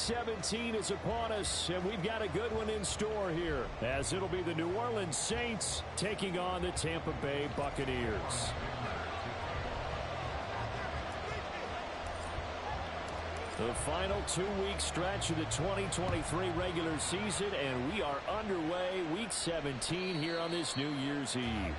17 is upon us, and we've got a good one in store here, as it'll be the New Orleans Saints taking on the Tampa Bay Buccaneers. The final 2-week stretch of the 2023 regular season, and we are underway week 17 here on this New Year's Eve.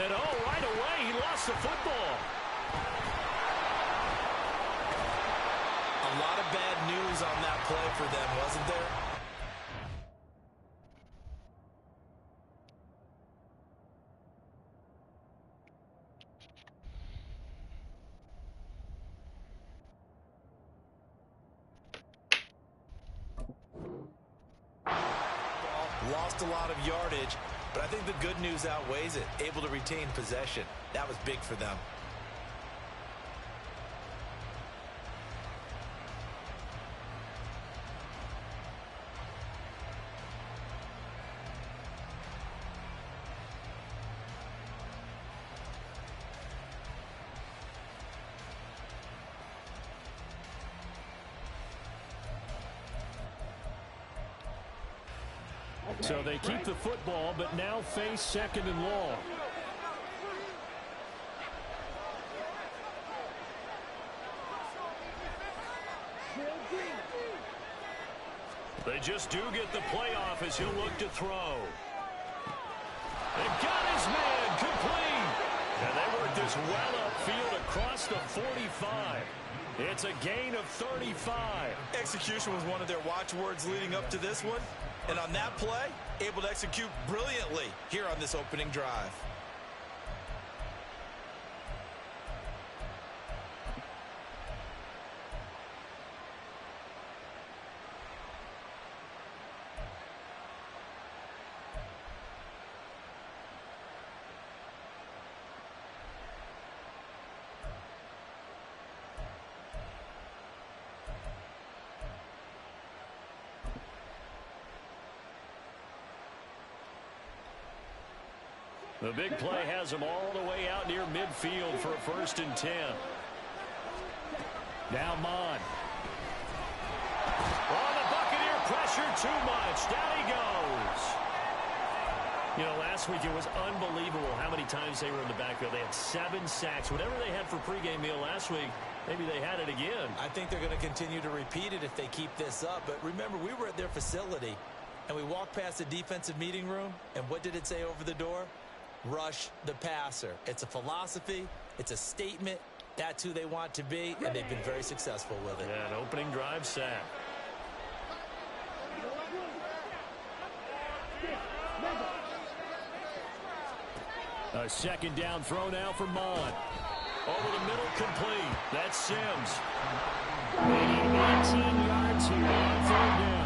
And right away, he lost the football. A lot of bad news on that play for them, wasn't there? Lost a lot of yardage, but I think the good news outweighs it. Able to retain possession. That was big for them. So they keep the football, but now face second and long. They just do get the playoff as he'll look to throw. And got his man complete. And they work this well upfield across the 45. It's a gain of 35. Execution was one of their watchwords leading up to this one. And on that play, able to execute brilliantly here on this opening drive. The big play has him all the way out near midfield for a 1st and 10. Now Mon. Oh, the Buccaneer pressure too much. Down he goes. You know, last week it was unbelievable how many times they were in the backfield. They had 7 sacks. Whatever they had for pregame meal last week, maybe they had it again. I think they're going to continue to repeat it if they keep this up. But remember, we were at their facility, and we walked past the defensive meeting room, and what did it say over the door? Rush the passer. It's a philosophy. It's a statement. That's who they want to be, and they've been very successful with it. Yeah, an opening drive sack. A 2nd down throw now for Mon. Over the middle, complete. That's Sims. Maybe 18 yards here on 3rd down.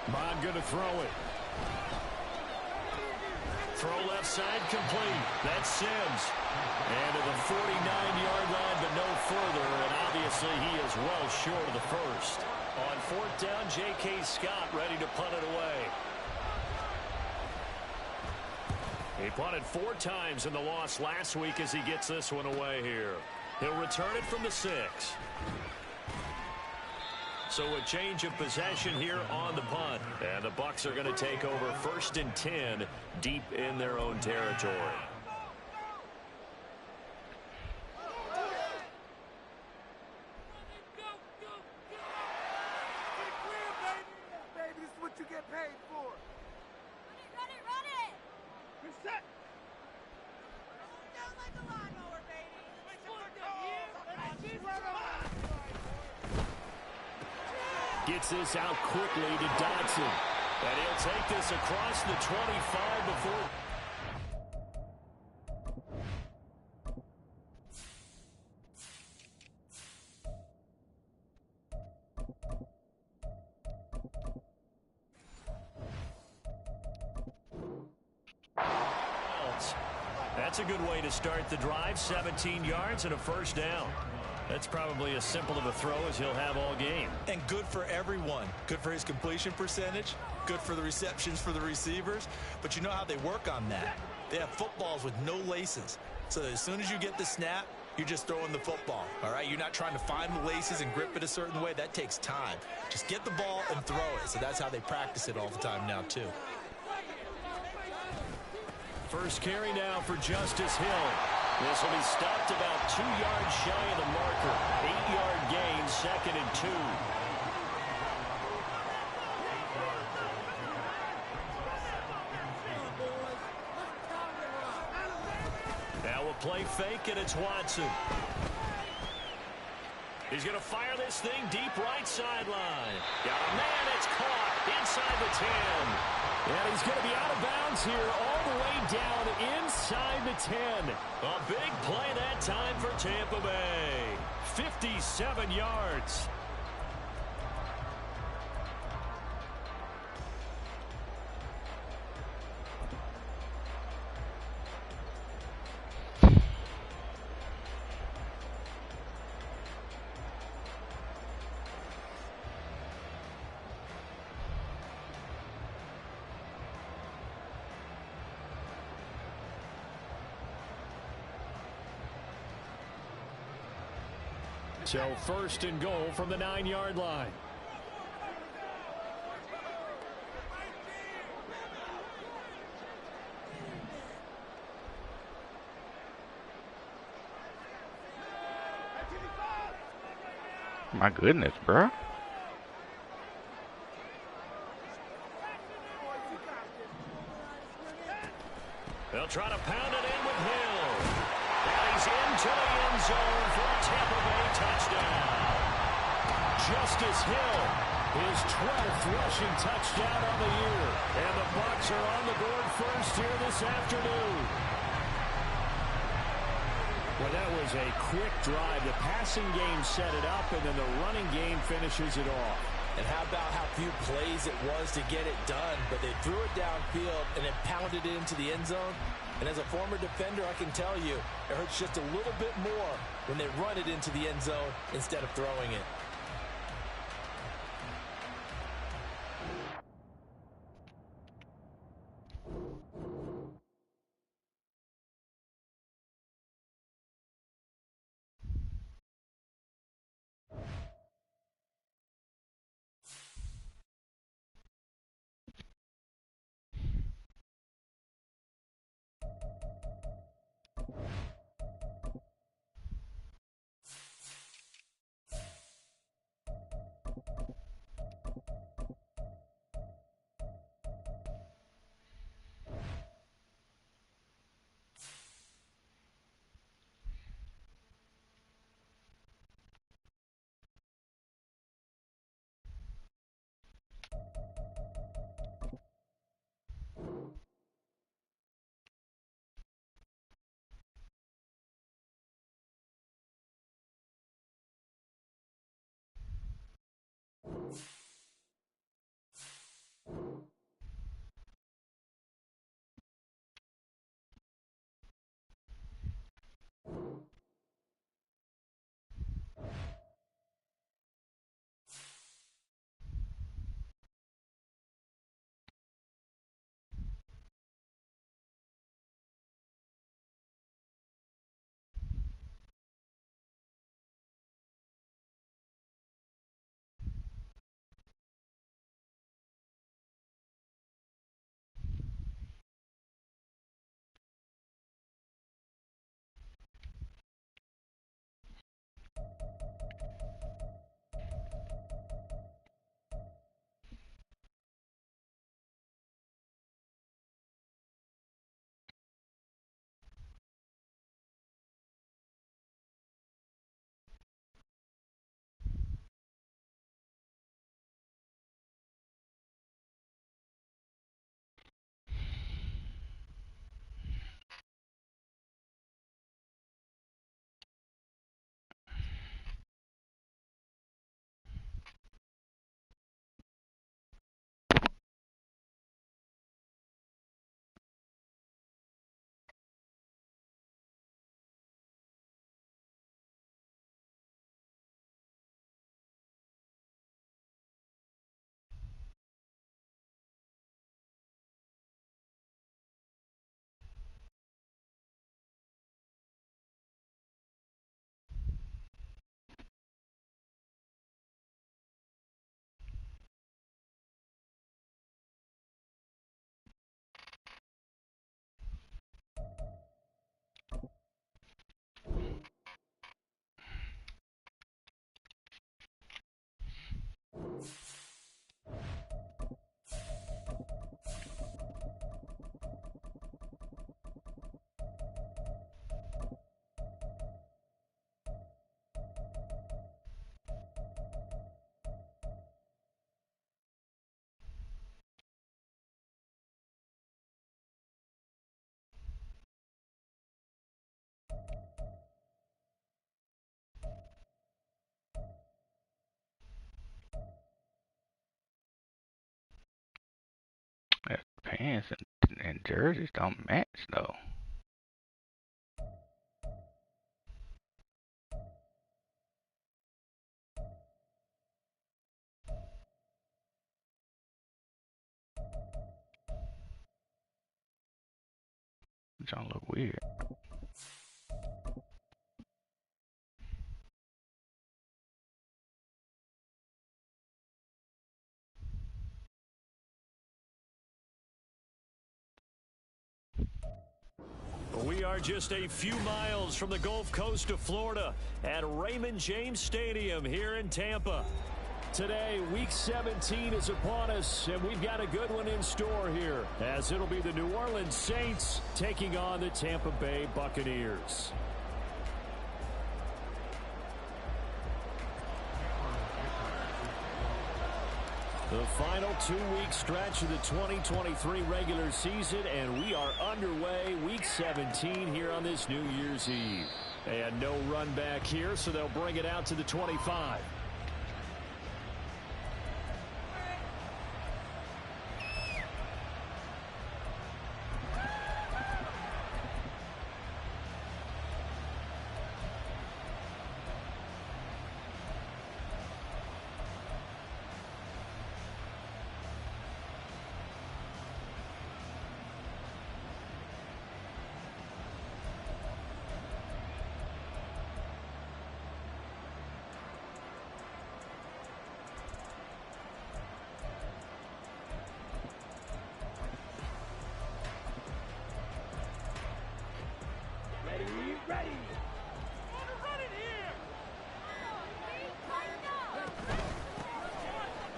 Mon going to throw it. Throw left side complete. That's Sims. And to the 49-yard line, but no further. And obviously he is well short of the first. On 4th down, J.K. Scott ready to punt it away. He punted 4 times in the loss last week as he gets this one away here. He'll return it from the 6. So a change of possession here on the punt. And the Bucs are going to take over 1st and 10 deep in their own territory. Baby, this is what you get paid for. Run it! You're set. Down like a lawnmower, baby. Gets this out quickly to Dodson. And he'll take this across the 25 before. That's a good way to start the drive. 17 yards and a first down. That's probably as simple of a throw as he'll have all game. And good for everyone. Good for his completion percentage. Good for the receptions for the receivers. But you know how they work on that. They have footballs with no laces. So that as soon as you get the snap, you're just throwing the football. All right? You're not trying to find the laces and grip it a certain way. That takes time. Just get the ball and throw it. So that's how they practice it all the time now, too. First carry now for Justice Hill. This will be stopped about 2 yards shy of the marker. 8-yard gain, 2nd and 2. Now a play fake, and it's Watson. He's going to fire this thing deep right sideline. Got a man, it's caught inside the 10. And he's going to be out of bounds here all the way down inside the 10. A big play that time for Tampa Bay. 57 yards. So 1st and goal from the 9-yard line. My goodness, bro. They'll try to pound it in with Hill. And he's into the end zone for a Tampa Bay touchdown. Justice Hill, his 12th rushing touchdown on the year. And the Bucs are on the board first here this afternoon. Well, that was a quick drive. The passing game set it up, and then the running game finishes it off. And how about how few plays it was to get it done, but they threw it downfield and then pounded it into the end zone. And as a former defender, I can tell you, it hurts just a little bit more when they run it into the end zone instead of throwing it. pants and jerseys don't match though. Which don't look weird. We are just a few miles from the Gulf Coast of Florida at Raymond James Stadium here in Tampa. Today, Week 17 is upon us, and we've got a good one in store here, as it'll be the New Orleans Saints taking on the Tampa Bay Buccaneers. The final 2-week stretch of the 2023 regular season, and we are underway Week 17 here on this New Year's Eve. And no run back here, so they'll bring it out to the 25.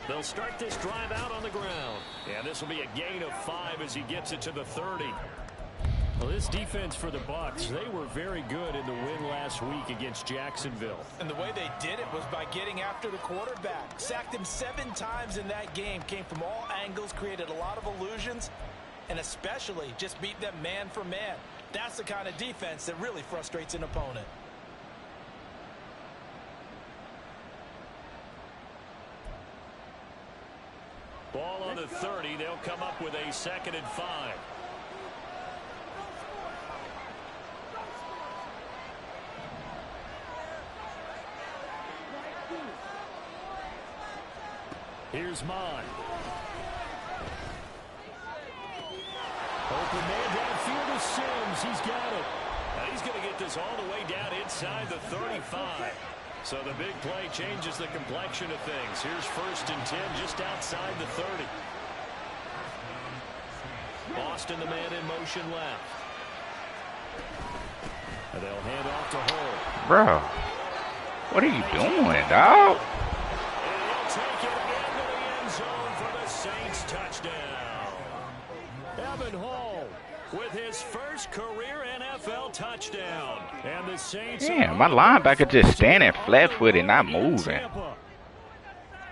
They'll start this drive out on the ground. And this will be a gain of 5 as he gets it to the 30. Well, this defense for the Bucs, they were very good in the win last week against Jacksonville. And the way they did it was by getting after the quarterback. Sacked him 7 times in that game. Came from all angles, created a lot of illusions, and especially just beat them man for man. That's the kind of defense that really frustrates an opponent. Ball on the 30. They'll come up with a 2nd and 5. Here's Mond. Open man downfield to Sims. He's got it. And he's going to get this all the way down inside the 35. So the big play changes the complexion of things. Here's 1st and 10 just outside the 30. Boston, the man in motion left. And they'll hand off to Hull. Bro, what are you doing, dog? And he'll take it into the end zone for the Saints touchdown. Evan Hull with his first career NFL touchdown. And the Saints. Yeah, my linebacker just standing flat-footed, not moving.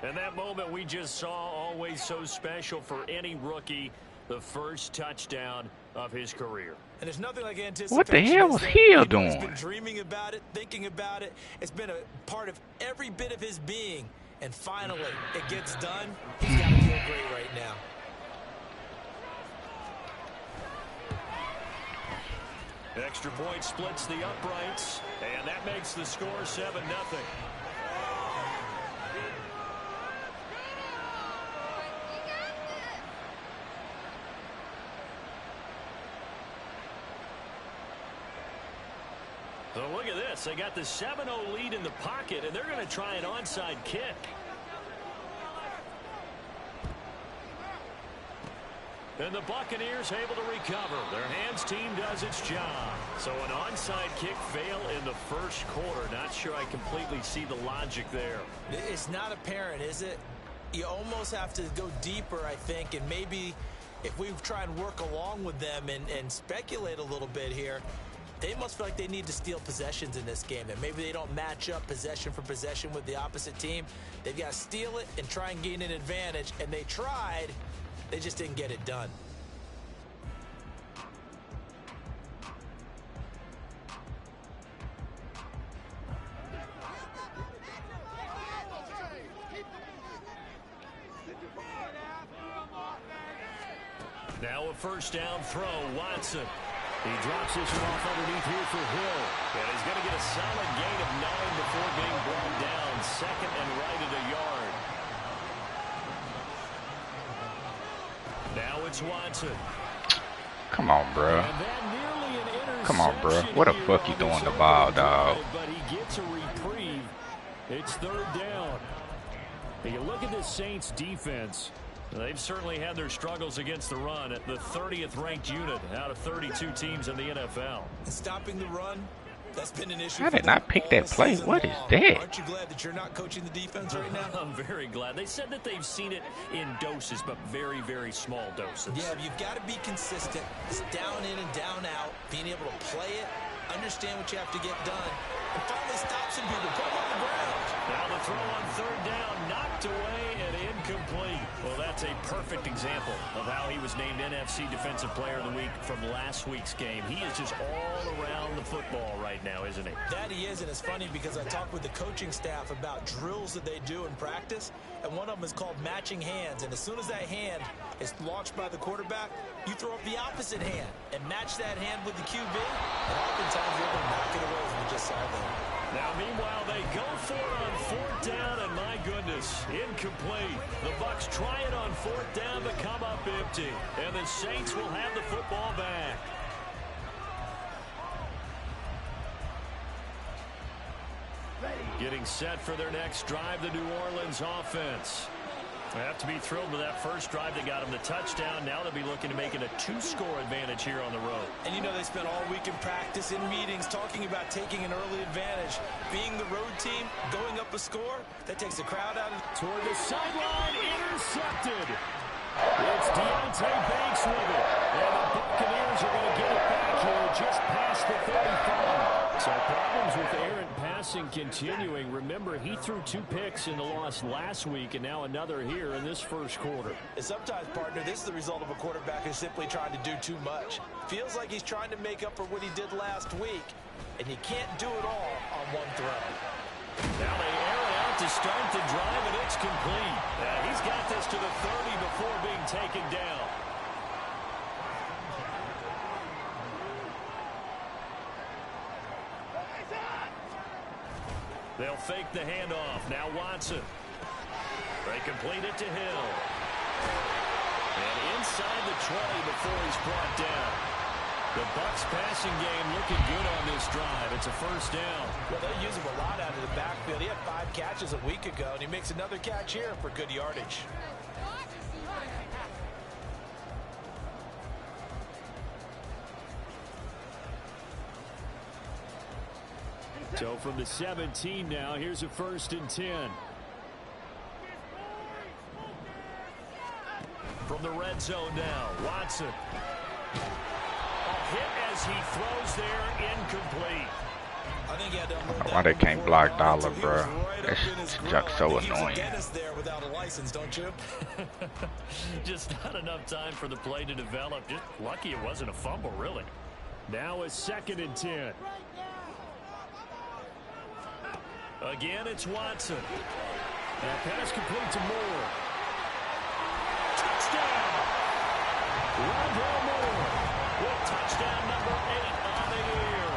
And that moment we just saw, always so special for any rookie, the first touchdown of his career. And there's nothing like anticipation. What the hell was Hill doing? He's been dreaming about it, thinking about it. It's been a part of every bit of his being. And finally, it gets done. He's got to feel great right now. Extra point splits the uprights, and that makes the score 7-0. So look at this. They got the 7-0 lead in the pocket, and they're going to try an onside kick. And the Buccaneers able to recover. Their hands team does its job. So an onside kick fail in the first quarter. Not sure I completely see the logic there. It's not apparent, is it? You almost have to go deeper, I think, and maybe if we try and work along with them and speculate a little bit here, they must feel like they need to steal possessions in this game. That maybe they don't match up possession for possession with the opposite team. They've got to steal it and try and gain an advantage, and they tried. They just didn't get it done. Now a first down throw, Watson. He drops this one off underneath here for Hill. And he's going to get a solid gain of 9 before being brought down. Second and right at a yard. Now it's Watson. Come on, bro. Come on, bro. What the fuck you throwing the ball, dog? But he gets a reprieve. It's third down. And you look at this Saints defense. They've certainly had their struggles against the run at the 30th ranked unit out of 32 teams in the NFL. Stopping the run, that's been an issue. I did not pick that play. What is that? Aren't you glad that you're not coaching the defense right now? I'm very glad. They said that they've seen it in doses, but very, very small doses. Yeah, you've got to be consistent. It's down in and down out, being able to play it, understand what you have to get done, and finally stop some people, put them on the ground. Now the throw on third down, knocked away and incomplete. Well, that's a perfect example of how he was named NFC Defensive Player of the Week from last week's game. He is just all around the football right now, isn't he? That he is, and it's funny because I talked with the coaching staff about drills that they do in practice, and one of them is called matching hands. And as soon as that hand is launched by the quarterback, you throw up the opposite hand and match that hand with the QB, and oftentimes you're able to knock it away, as we just saw there. Now, meanwhile, they go for it on fourth down, and my goodness, incomplete. The Bucs try it on fourth down, but come up empty. And the Saints will have the football back. Getting set for their next drive, the New Orleans offense. They have to be thrilled with that first drive that got them the touchdown. Now they'll be looking to make it a 2-score advantage here on the road. And you know they spent all week in practice, in meetings, talking about taking an early advantage. Being the road team, going up a score, that takes the crowd out. Toward the sideline, intercepted. It's Deontay Banks with it. And the Buccaneers are going to get it back here just past the 35. So problems with errant passing continuing. Remember, he threw 2 picks in the loss last week, and now another here in this first quarter. And sometimes, partner, this is the result of a quarterback who's simply trying to do too much. Feels like he's trying to make up for what he did last week, and you can't do it all on one throw. Now they air it out to start the drive, and it's complete. He's got this to the 30 before being taken down. They'll fake the handoff. Now Watson. They complete it to Hill. And inside the 20 before he's brought down. The Bucs passing game looking good on this drive. It's a first down. Well, they use him a lot out of the backfield. He had 5 catches a week ago, and he makes another catch here for good yardage. So from the 17 now, here's a 1st and 10. From the red zone now, Watson. A hit as he throws there, incomplete. I think he had to unload that. Why they can't block Dollar, bro? Right That's just so annoying. There without a license, don't you? Just not enough time for the play to develop. Just lucky it wasn't a fumble, really. Now a 2nd and 10. Again, it's Watson. That pass complete to Moore. Touchdown! Rondell Moore with touchdown number 8 on the year.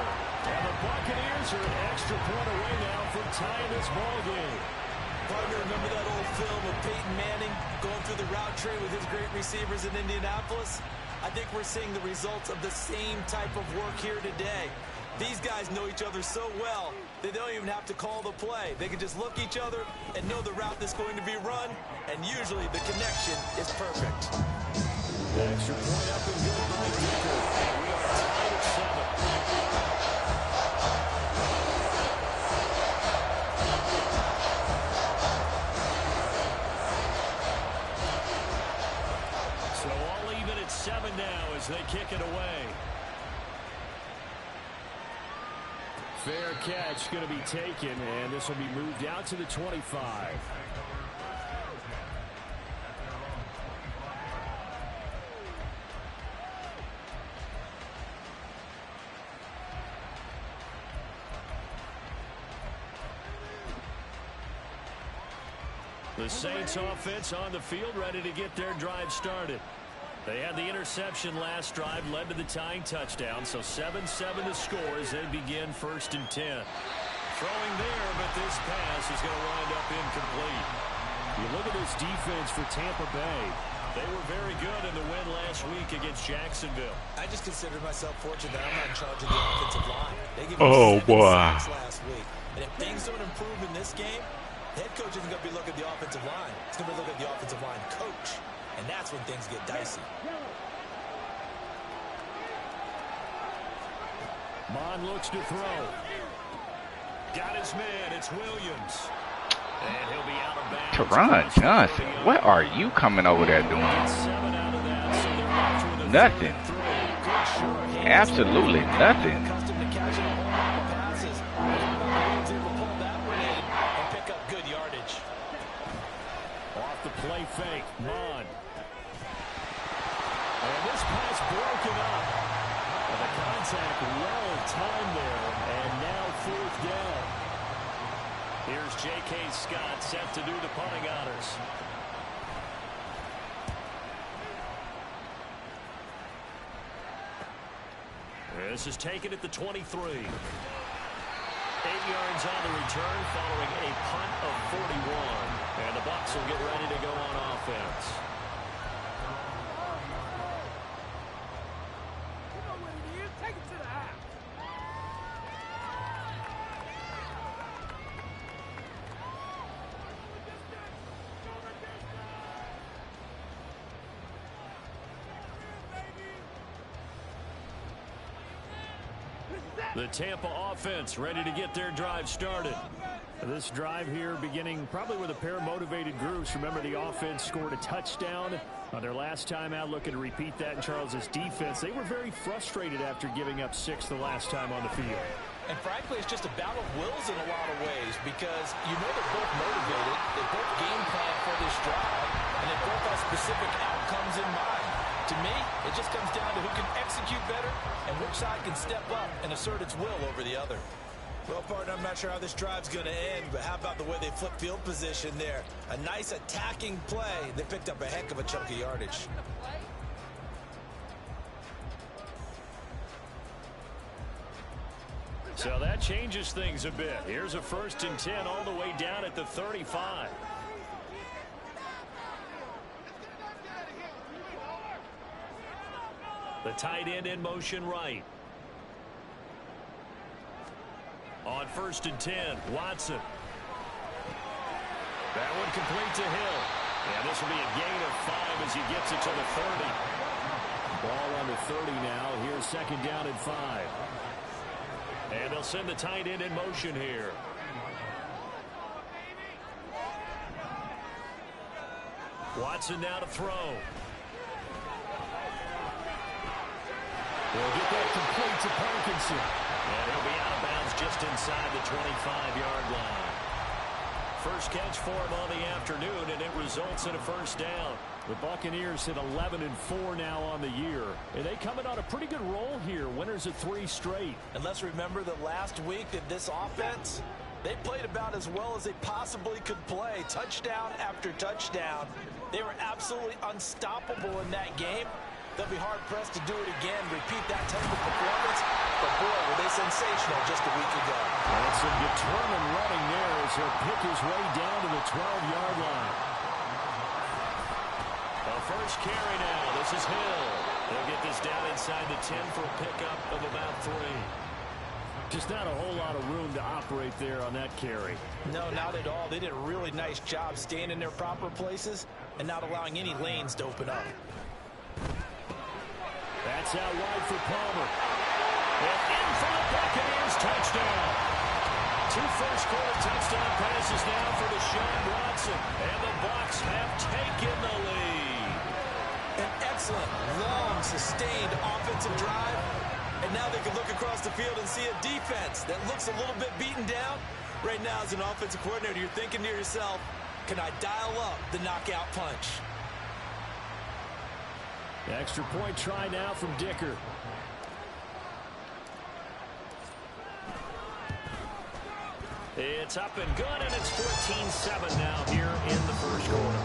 And the Buccaneers are an extra point away now from tying this ball game. Partner, remember that old film of Peyton Manning going through the route tree with his great receivers in Indianapolis? I think we're seeing the results of the same type of work here today. These guys know each other so well, they don't even have to call the play. They can just look each other and know the route that's going to be run, and usually the connection is perfect. Extra point up and good by Dicker. We are tied at 7. So all even at 7 now as they kick it away. Fair catch going to be taken, and this will be moved out to the 25. The Saints offense on the field, ready to get their drive started. They had the interception last drive, led to the tying touchdown, so 7-7 to score as they begin 1st and 10. Throwing there, but this pass is going to wind up incomplete. You look at this defense for Tampa Bay. They were very good in the win last week against Jacksonville. I just consider myself fortunate that I'm not in charge of the offensive line. They gave Oh, 7 boy. sacks last week. And if things don't improve in this game, head coach isn't going to be looking at the offensive line. He's going to be looking at the offensive line coach. And that's when things get dicey. Mon looks to throw. Got his man. It's Williams. And he'll be out of bounds. Teron Johnson, what are you coming over there doing? Nothing. Absolutely nothing. Accustomed to catching a whole lot of passes. He was able to pull that one in and pick up good yardage. Off the play fake. Mon. And this pass broken up. And the contact well timed there. And now 4th down. Here's J.K. Scott set to do the punting honors. This is taken at the 23. 8 yards on the return following a punt of 41. And the Bucs will get ready to go on offense. You know what it is. Take it to the house. The Tampa offense ready to get their drive started. This drive here beginning probably with a pair of motivated groups. Remember, the offense scored a touchdown on their last time out, looking to repeat that in Charles's defense. They were very frustrated after giving up 6 the last time on the field. And frankly, it's just a battle of wills in a lot of ways because you know they're both motivated. They both game plan for this drive, and they both have specific outcomes in mind. To me, it just comes down to who can execute better and which side can step up and assert its will over the other. Well, partner, I'm not sure how this drive's going to end, but how about the way they flip field position there? A nice attacking play. They picked up a heck of a chunk of yardage. So that changes things a bit. Here's a 1st and 10 all the way down at the 35. The tight end in motion right. On 1st and 10, Watson. That one complete to Hill. And this will be a gain of 5 as he gets it to the 30. Ball on the 30 now. Here's 2nd down and 5. And they'll send the tight end in motion here. Watson now to throw. They'll get that complete to Parkinson. And he'll be out of bounds just inside the 25-yard line. First catch for him on the afternoon, and it results in a 1st down. The Buccaneers hit 11-4 now on the year. And they come in on a pretty good roll here. Winners of 3 straight. And let's remember that last week that this offense, they played about as well as they possibly could play. Touchdown after touchdown. They were absolutely unstoppable in that game. They'll be hard-pressed to do it again, repeat that type of performance. But, boy, were they sensational just a week ago. And some determined running there as he'll pick his way down to the 12-yard line. A first carry now. This is Hill. They'll get this down inside the 10 for a pickup of about 3. Just not a whole lot of room to operate there on that carry. No, not at all. They did a really nice job staying in their proper places and not allowing any lanes to open up. That's out wide for Palmer. And in for the Buccaneers touchdown. 2 first-quarter touchdown passes now for Deshaun Watson. And the Bucs have taken the lead. An excellent, long, sustained offensive drive. And now they can look across the field and see a defense that looks a little bit beaten down. Right now, as an offensive coordinator, you're thinking to yourself, can I dial up the knockout punch? Extra point try now from Dicker. It's up and good, and it's 14-7 now here in the first quarter.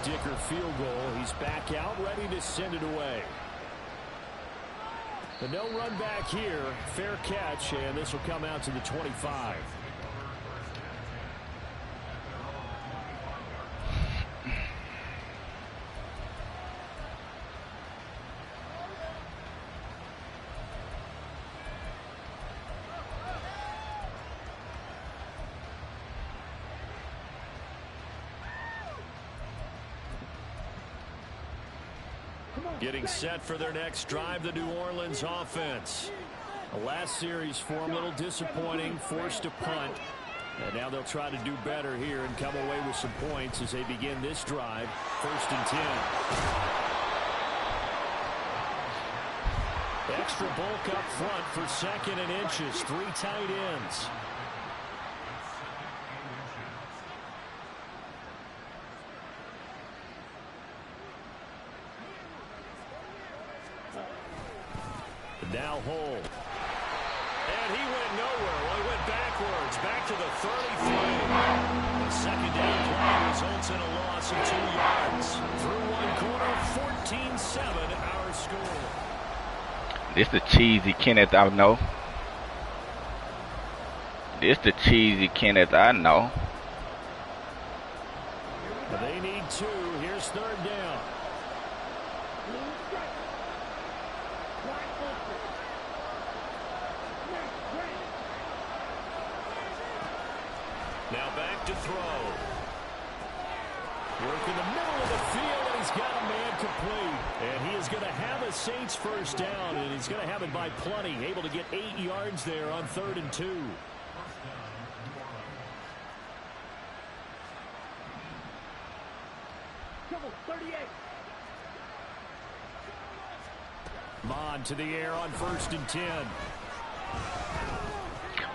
quick-dicker field goal. He's back out, ready to send it away. But no run back here. Fair catch, and this will come out to the 25. Getting set for their next drive, the New Orleans offense. The last series for them, a little disappointing, forced a punt. And now they'll try to do better here and come away with some points as they begin this drive. 1st and 10. Extra bulk up front for 2nd and inches. 3 tight ends. Now hold. And he went nowhere. Well, he went backwards. Back to the 33. The 2nd down play results in a loss of 2 yards. Through one quarter, 14-7 our score. This the cheesy Kenneth I know. This the cheesy Kenneth I know. They need 2. Here's 3rd down. Now back to throw. Work in the middle of the field, and he's got a man complete. And he is going to have a Saints 1st down, and he's going to have it by plenty. Able to get 8 yards there on 3rd and 2. Come on, 38. Mon to the air on 1st and 10.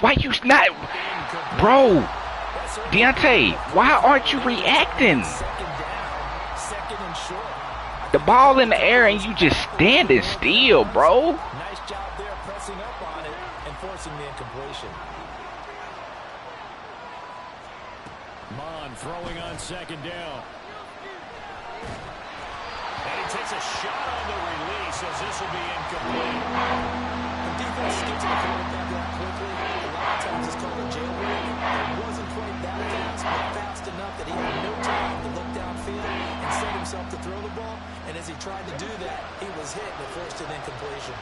Why you not, bro? Deontay, why aren't you reacting? 2nd down, 2nd and short. The ball in the air and you just standing still, bro. Nice job there pressing up on it and forcing the incompletion. Mon throwing on 2nd down. And he takes a shot on the release as this will be incomplete. The defense gets to the quarterback that quickly. A lot of times it's called a jailbreak. It wasn't quite that fast, but fast enough that he had no time to look downfield and set himself to throw the ball. And as he tried to do that, he was hit and forced an incompletion.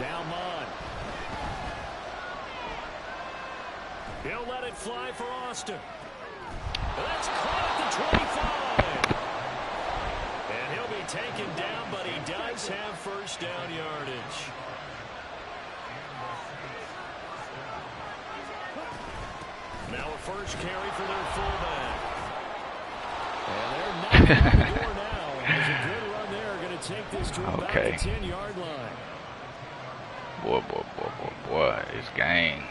Now Mon. He'll let it fly for Austin. That's caught at the 25. And he'll be taken down, but he does have 1st down yardage. Now a 1st carry for their fullback. And they're knocking on the door now. There's a good run there. Going to take this to about the 10-yard line. Boy, it's game.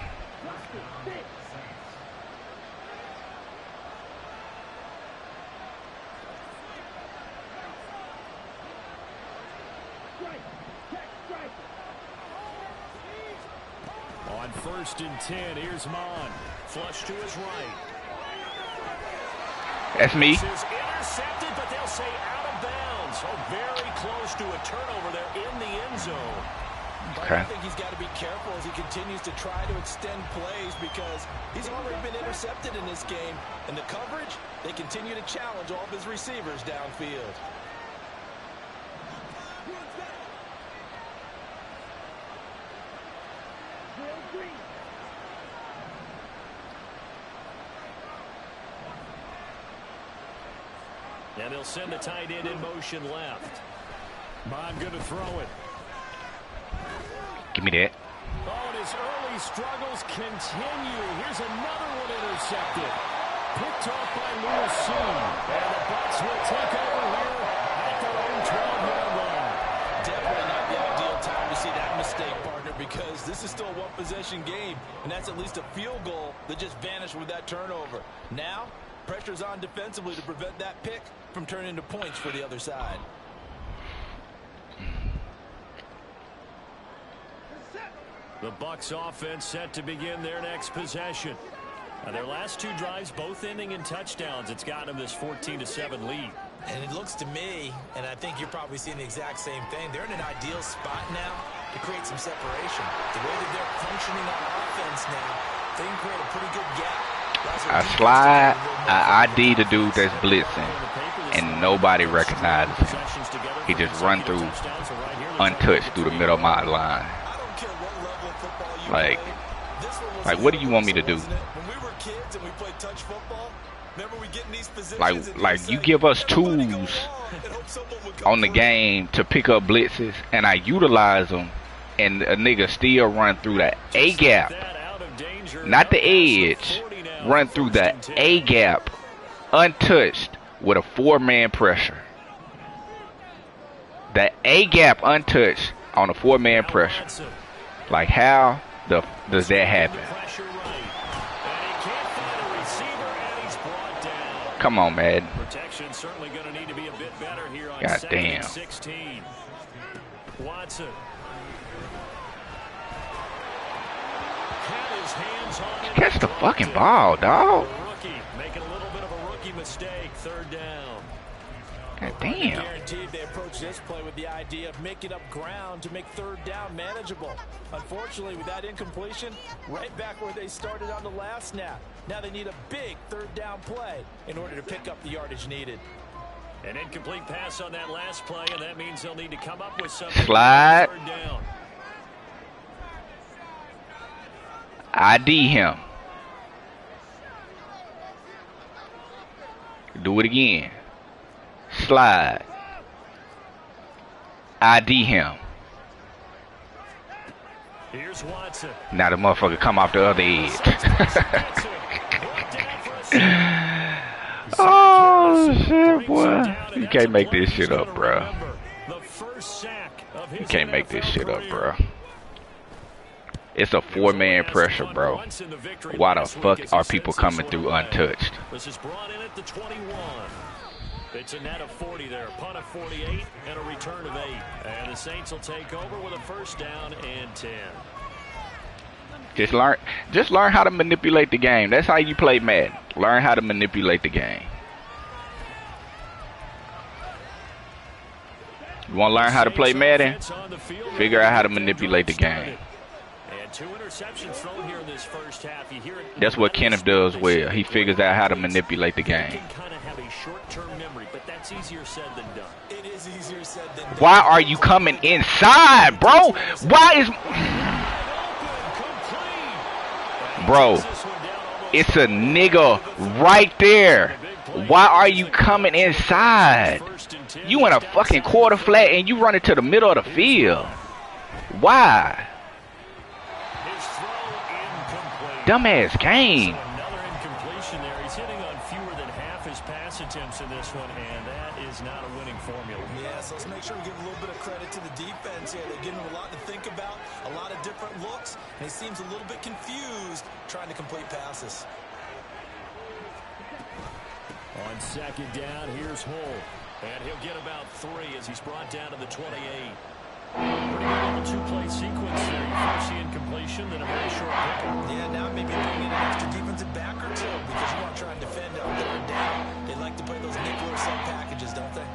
On 1st and 10, here's Mon. Flush to his right. That's me. This is intercepted, but they'll say out of bounds. Oh, very close to a turnover there in the end zone. Okay. I think he's got to be careful as he continues to try to extend plays because he's already been intercepted in this game. And the coverage, they continue to challenge all of his receivers downfield. And they'll send the tight end in motion left. Mon going to throw it. Give me that. Oh, and his early struggles continue. Here's another one intercepted. Picked off by Lewis soon. And the Bucs will take over here at their own 12-yard line. Definitely not the ideal time to see that mistake, partner, because this is still a one-possession game, and that's at least a field goal that just vanished with that turnover. Now, pressure's on defensively to prevent that pick from turning into points for the other side. The Bucs offense set to begin their next possession. Their last 2 drives, both ending in touchdowns. It's got them this 14-7 lead. And it looks to me, and I think you're probably seeing the exact same thing, they're in an ideal spot now to create some separation. The way that they're functioning on offense now, they can create a pretty good gap. I slide, I ID the dude that's blitzing, and nobody recognizes him. He just run through untouched through the middle of my line. Like what do you want me to do? Like you give us tools on the game to pick up blitzes, and I utilize them, and a nigga still run through the A gap, not the edge, run through the A gap, untouched with a 4-man pressure. The A gap untouched on a 4-man pressure. Like how does that happen? Come on, man. Protection's certainly going to need to be a bit better here on God damn. 16. Watson. Had his hands on it. Catch the fucking ball, dog. Rookie making a little bit of a rookie mistake. 3rd down. God damn. Guaranteed they approach this play with the idea of making up ground to make 3rd down manageable. Unfortunately, with that incompletion, right back where they started on the last snap. Now they need a big 3rd down play in order to pick up the yardage needed. An incomplete pass on that last play, and that means they'll need to come up with something. Slide. 3rd down. ID him. Do it again. Slide. ID him. Here's Watson. Now the motherfucker come off the other edge. Oh shit, boy. You can't make this shit up, bro. You can't make this shit up, bro. It's a 4-man pressure, bro. Why the fuck are people coming through untouched? This is brought in at the 21. It's a net of 40 there, punt of 48, and a return of 8. And the Saints will take over with a 1st down and 10. Just learn how to manipulate the game. That's how you play Madden. Learn how to manipulate the game. You want to learn how to play Madden? Figure out how to manipulate the game. And 2 interceptions thrown here in this first half. You hear it. That's what Kenneth does well. He figures out how to manipulate the game. Kind of have a short-term memory, but that's easier said than done. It is easier said than done. Why are you coming inside, bro? Why is... Bro, it's a nigga right there. Why are you coming inside? You in a fucking quarter flat and you run it to the middle of the field. Why? Dumbass game. Another incompletion there. He's hitting on fewer than half his pass attempts in this one, and that is not a winning formula. Yeah, so let's make sure we give a little bit of credit to the defense here. They're giving him a lot to think about, a lot of different looks, and he seems a little bit confused trying to complete passes. On 2nd down, here's Hull. And he'll get about 3 as he's brought down to the 28. Pretty good little 2-play sequence there. You first see incompletion, then a very short pickup. Yeah, now maybe bring in an extra defensive back or 2 because you want to try and defend on 3rd down. They like to play those nickel or sub packages, don't they?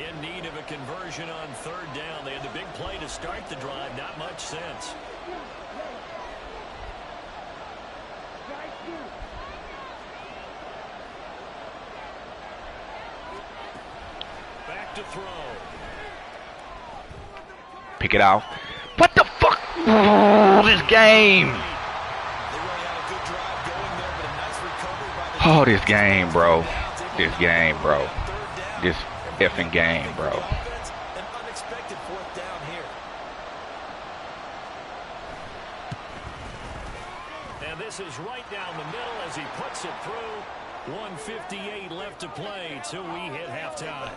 In need of a conversion on 3rd down. They had the big play to start the drive. Not much sense. Back to throw. Pick it off. What the fuck? Oh, this game. Oh, this game, bro. This game, bro. This effing game, bro. An unexpected 4th down here. And this is right down the middle as he puts it through. 1:58 left to play till we hit halftime.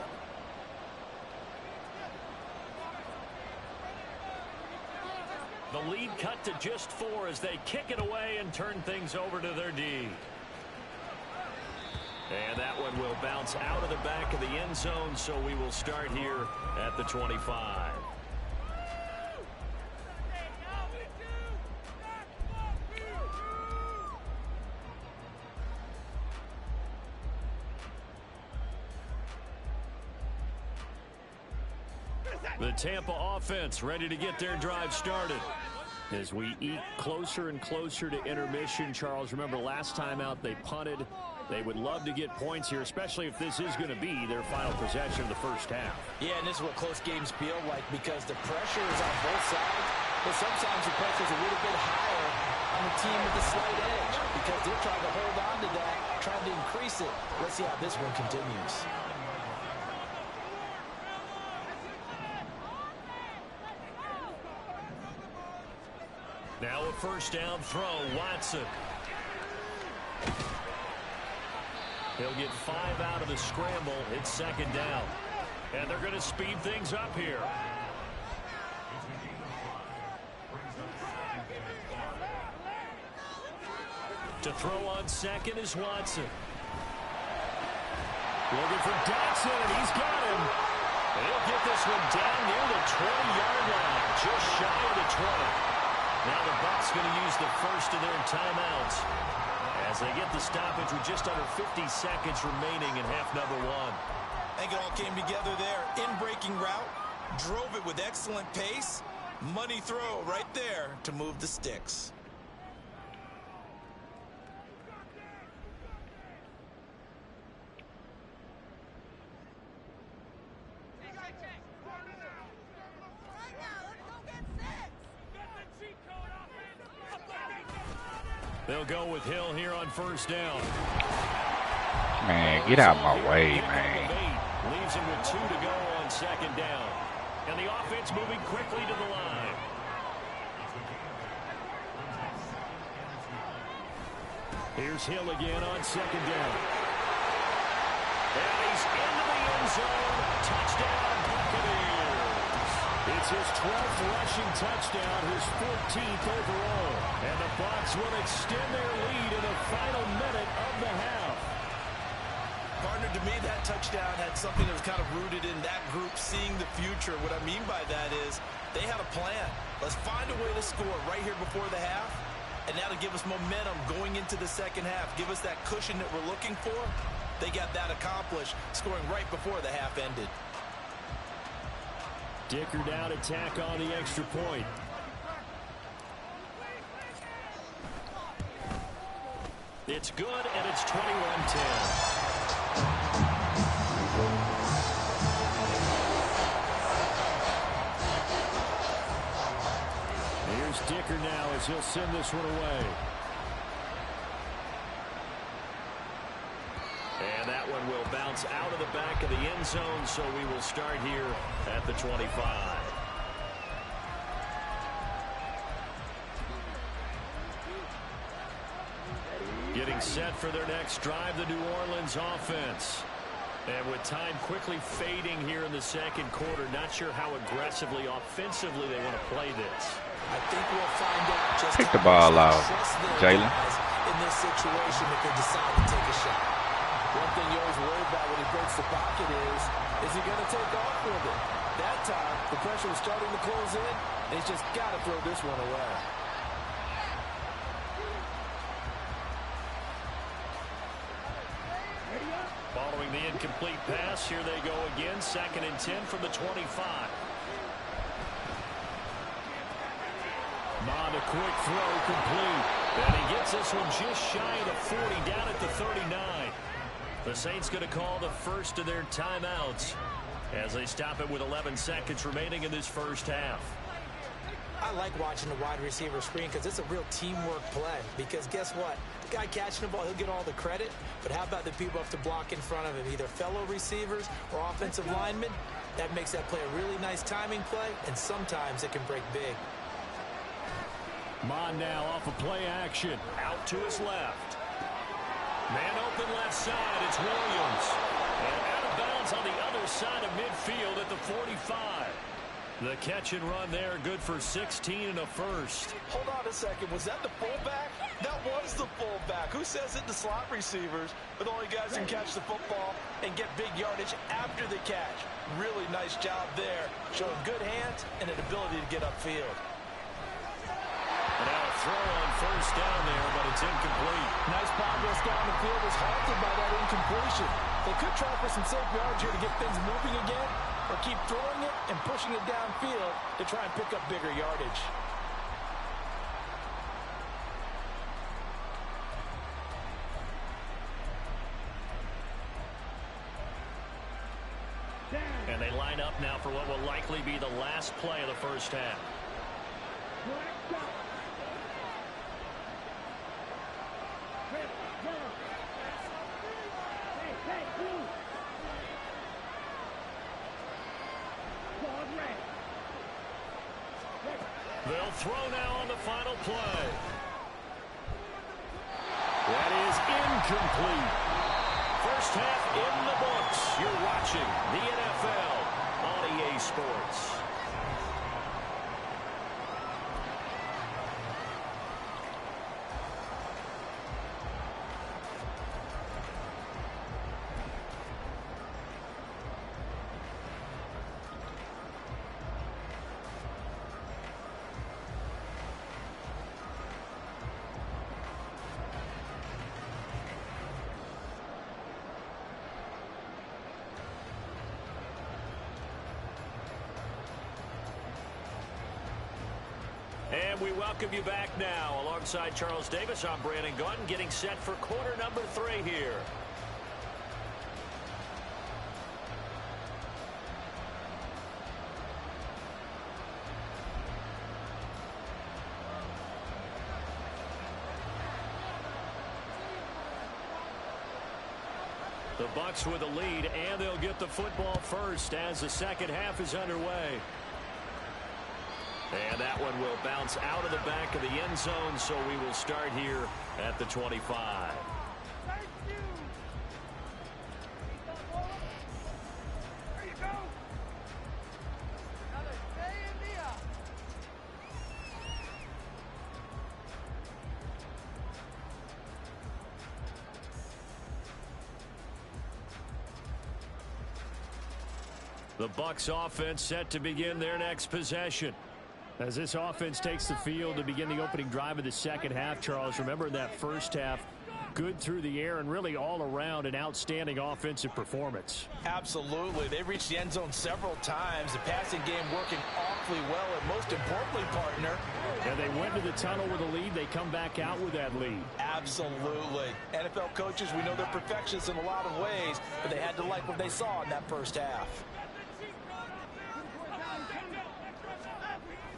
The lead cut to just 4 as they kick it away and turn things over to their D. And that one will bounce out of the back of the end zone, so we will start here at the 25. The Tampa offense ready to get their drive started. As we eke closer and closer to intermission, Charles, remember last time out they punted. They would love to get points here, especially if this is going to be their final possession of the first half. Yeah, and this is what close games feel like because the pressure is on both sides, but sometimes the pressure is a little bit higher on the team with the slight edge because they're trying to hold on to that, trying to increase it. Let's see how this one continues. Now a first down throw, Watson. He'll get 5 out of the scramble. It's second down. And they're going to speed things up here. To throw on second is Watson. Looking for Dotson, and he's got him. And he'll get this one down near the 20-yard line, just shy of the 20. Now the Bucs going to use the first of their timeouts as they get the stoppage with just under 50 seconds remaining in half number one. I think it all came together there. In-breaking route, drove it with excellent pace. Money throw right there to move the sticks. They'll go with Hill here on first down. Man, get out of my way, man. Leaves him with 2 to go on second down. And the offense moving quickly to the line. Here's Hill again on second down. And he's into the end zone. Touchdown, Buccaneers. It's his 12th rushing touchdown, his 14th overall. And the Bucs will extend their lead in the final minute of the half. Partner, to me, that touchdown had something that was kind of rooted in that group seeing the future. What I mean by that is they had a plan. Let's find a way to score right here before the half. And that'll give us momentum going into the second half. Give us that cushion that we're looking for. They got that accomplished, scoring right before the half ended. Dicker down attack on the extra point. It's good, and it's 21-10. Here's Dicker now as he'll send this one away. And that one will bounce out of the back of the end zone, so we will start here at the 25. Getting set for their next drive, the New Orleans offense. And with time quickly fading here in the second quarter, not sure how aggressively, offensively they want to play this. I think we'll find out just Take the ball out, Jalen. In this situation if they decide to take a shot. One thing you always worry about when he breaks the pocket is he going to take off with it? That time, the pressure was starting to close in, and he's just got to throw this one away. Following the incomplete pass, here they go again, 2nd and 10 from the 25. Mond, a quick throw, complete. And he gets this one just shy of the 40, down at the 39. The Saints going to call the first of their timeouts as they stop it with 11 seconds remaining in this first half. I like watching the wide receiver screen because it's a real teamwork play. Because guess what? The guy catching the ball, he'll get all the credit. But how about the people who have to block in front of him, either fellow receivers or offensive linemen? That makes that play a really nice timing play, and sometimes it can break big. Mond now off of play action. Out to his left. Man open left side. It's Williams. And out of bounds on the other side of midfield at the 45. The catch and run there, good for 16 and a first. Hold on a second. Was that the fullback? That was the fullback. Who says it? The slot receivers are the only guys who can catch the football and get big yardage after the catch. Really nice job there. Showing good hands and an ability to get upfield. Now a throw on first down there, but it's incomplete. Nice progress down the field was halted by that incompletion. They could try for some safe yards here to get things moving again, or keep throwing it and pushing it downfield to try and pick up bigger yardage. And they line up now for what will likely be the last play of the first half. They'll throw now on the final play. That is incomplete. First half in the books. You're watching the NFL on EA Sports. And we welcome you back now. Alongside Charles Davis, I'm Brandon Gaudin, getting set for quarter number 3 here. The Bucs with a lead, and they'll get the football first as the second half is underway. And that one will bounce out of the back of the end zone, so we will start here at the 25. There you go. Now stay in the up. The Bucs offense set to begin their next possession. As this offense takes the field to begin the opening drive of the second half, Charles, remember that first half, good through the air and really all around an outstanding offensive performance. Absolutely. They reached the end zone several times. The passing game working awfully well, and most importantly, partner. And they went to the tunnel with a lead. They come back out with that lead. Absolutely. NFL coaches, we know they're perfectionists in a lot of ways, but they had to like what they saw in that first half.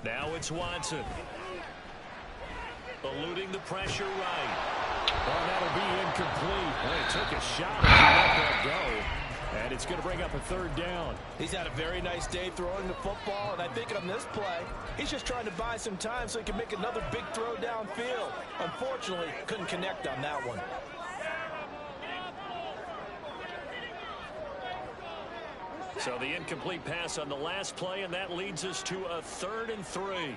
Now it's Watson. Eluding the pressure right. Oh, that'll be incomplete. Well, he took a shot and let that go. And it's going to bring up a third down. He's had a very nice day throwing the football, and I think on this play, he's just trying to buy some time so he can make another big throw downfield. Unfortunately, couldn't connect on that one. So the incomplete pass on the last play, and that leads us to a 3rd and 3.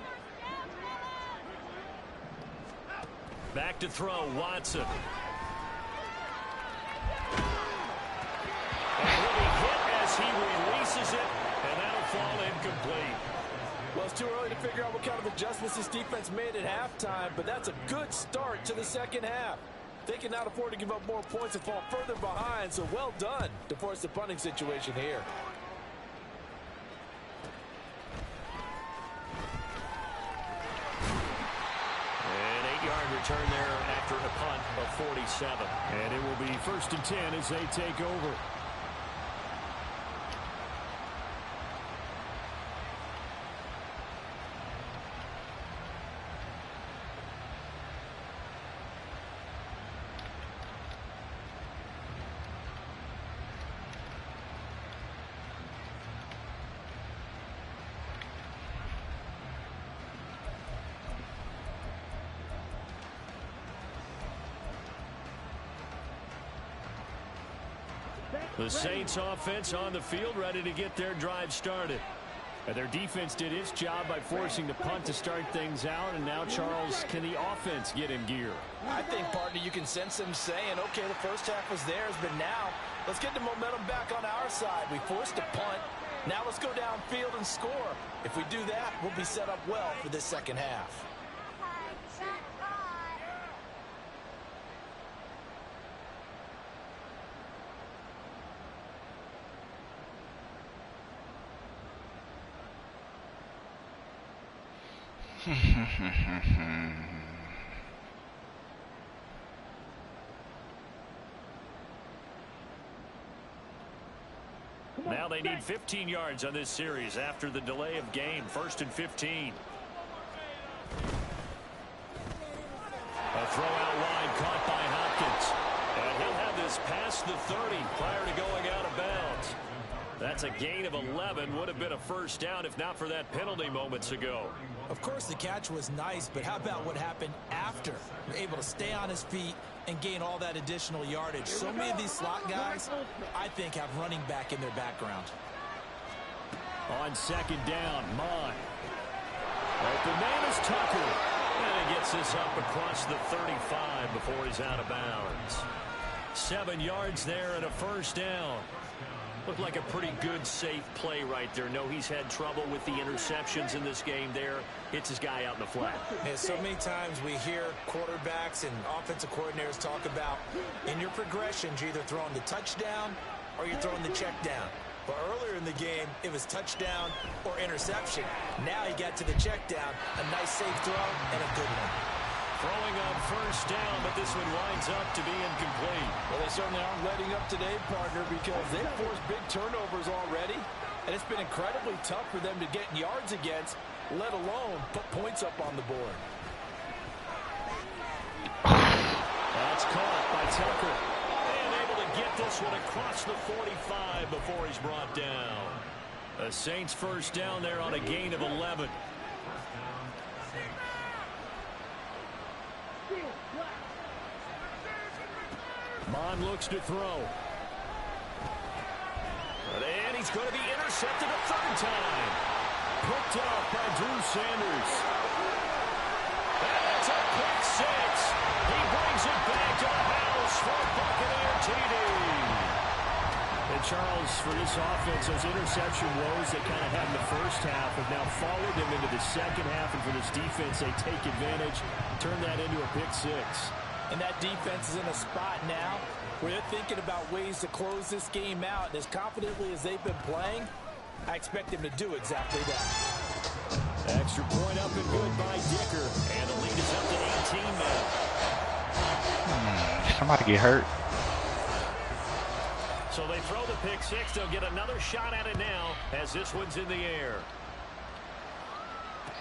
Back to throw, Watson. And he'll be hit as he releases it, and that'll fall incomplete. Well, it's too early to figure out what kind of adjustments this defense made at halftime, but that's a good start to the second half. They cannot afford to give up more points and fall further behind, so well done to force the punting situation here. An 8-yard return there after a punt of 47. And it will be 1st and 10 as they take over. The Saints offense on the field, ready to get their drive started. And their defense did its job by forcing the punt to start things out. And now, Charles, can the offense get in gear? I think, partner, you can sense them saying, okay, the first half was theirs, but now let's get the momentum back on our side. We forced a punt. Now let's go downfield and score. If we do that, we'll be set up well for this second half. Now they need 15 yards on this series after the delay of game. 1st and 15. A throw out wide caught by Hopkins. And he'll have this past the 30 prior to going out of bounds. That's a gain of 11. Would have been a first down if not for that penalty moments ago. Of course, the catch was nice, but how about what happened after? Able to stay on his feet and gain all that additional yardage. So many of these slot guys, I think, have running back in their background. On 2nd down, Mon. The man is Tucker. And he gets this up across the 35 before he's out of bounds. 7 yards there and a first down. Looked like a pretty good, safe play right there. No, he's had trouble with the interceptions in this game there. Hits his guy out in the flat. And so many times we hear quarterbacks and offensive coordinators talk about in your progressions, you're either throwing the touchdown or you're throwing the check down. But earlier in the game, it was touchdown or interception. Now he got to the check down. A nice, safe throw and a good one. Throwing on first down, but this one winds up to be incomplete. Well, they certainly aren't letting up today, partner, because they've forced big turnovers already, and it's been incredibly tough for them to get yards against, let alone put points up on the board. That's caught by Tucker. And able to get this one across the 45 before he's brought down. The Saints first down there on a gain of 11. Mon looks to throw. And he's going to be intercepted a 3rd time. Picked off by Drew Sanders. And it's a pick 6. He brings it back to the house for Buccaneer TD. And Charles, for this offense, those interception woes they kind of had in the first half have now followed them into the second half. And for this defense, they take advantage, turn that into a pick 6. And that defense is in a spot now where they're thinking about ways to close this game out. And as confidently as they've been playing, I expect them to do exactly that. Extra point up and good by Dicker. And the lead is up to 18 now. Somebody get hurt. So they throw the pick 6. They'll get another shot at it now as this one's in the air.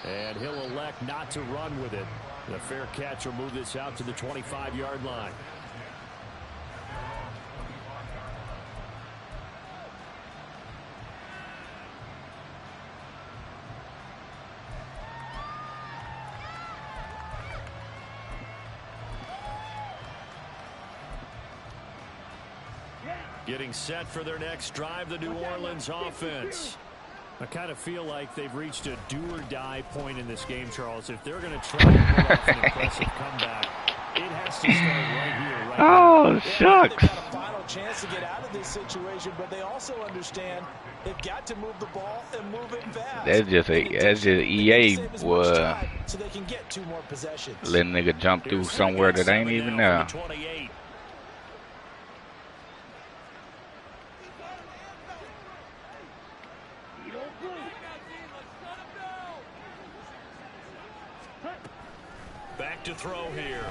And he'll elect not to run with it. The fair catch will move this out to the 25-yard line. Getting set for their next drive, the New Orleans offense. I kind of feel like they've reached a do-or-die point in this game, Charles. If they're going to try to pull off an impressive comeback, it has to start right here, right now. Oh, shucks. They've got a final chance to get out of this situation, but they also understand they've got to move the ball and move it fast. That's just EA so they can get 2 more possessions. Letting nigga jump through somewhere that ain't even there. Back to throw here.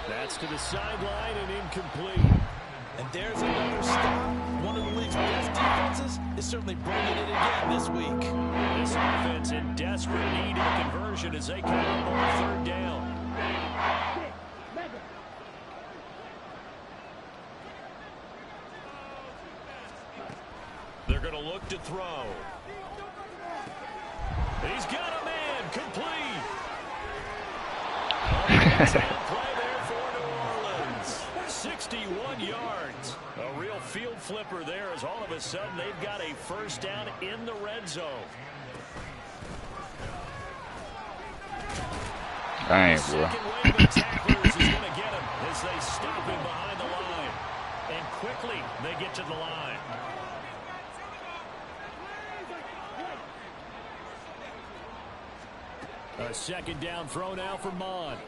That's to the sideline and incomplete. And there's another stop. One of the league's best defenses is certainly bringing it again this week. This offense in desperate need of conversion as they come up on 3rd down. They're going to look to throw. He's got a man complete. Play there for New Orleans. 61 yards. A real field flipper there as all of a sudden they've got a first down in the red zone. Dang, bro. Second wave of tacklers is going to get him as they stop him behind the line. And quickly they get to the line. A 2nd down throw now for Mon. And